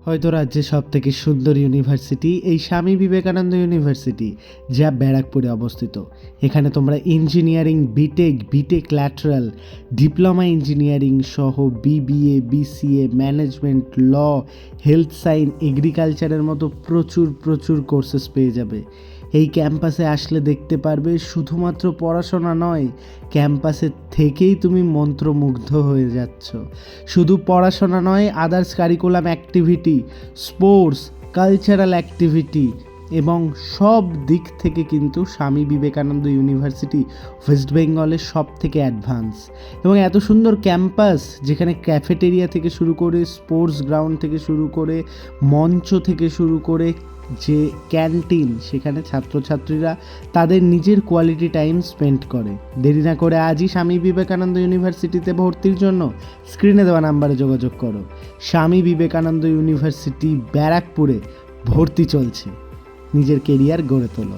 হয়তো রাজ্যের সবথেকে সুন্দর ইউনিভার্সিটি এই স্বামী বিবেকানন্দ ইউনিভার্সিটি, যা ব্যারাকপুরে অবস্থিত। এখানে তোমরা engineering, BTech lateral, diploma engineering সহ BBA, BCA, management, law, health science, এগ্রিকালচারের মতো প্রচুর কোর্সেস পেয়ে যাবে। এই ক্যাম্পাসে আসলে দেখতে পারবে শুধুমাত্র পড়াশোনা নয়, ক্যাম্পাসে থেকেই তুমি মন্ত্রমুগ্ধ হয়ে যাচ্ছ। শুধু পড়াশোনা নয়, others curriculum activity, sports, cultural activity এবং সব দিক থেকে কিন্তু স্বামী বিবেকানন্দ ইউনিভার্সিটি ওয়েস্ট বেঙ্গলের সব থেকে অ্যাডভান্স। এবং এত সুন্দর ক্যাম্পাস, যেখানে ক্যাফেটেরিয়া থেকে শুরু করে, স্পোর্টস গ্রাউন্ড থেকে শুরু করে, মঞ্চ থেকে শুরু করে, যে ক্যান্টিন, সেখানে ছাত্রছাত্রীরা তাদের নিজের কোয়ালিটি টাইম স্পেন্ড করে। দেরি না করে আজই স্বামী বিবেকানন্দ ইউনিভার্সিটিতে ভর্তির জন্য স্ক্রিনে দেওয়া নাম্বারে যোগাযোগ করো। স্বামী বিবেকানন্দ ইউনিভার্সিটি ব্যারাকপুরে ভর্তি চলছে। নিজের কেরিয়ার গড়ে তোলো।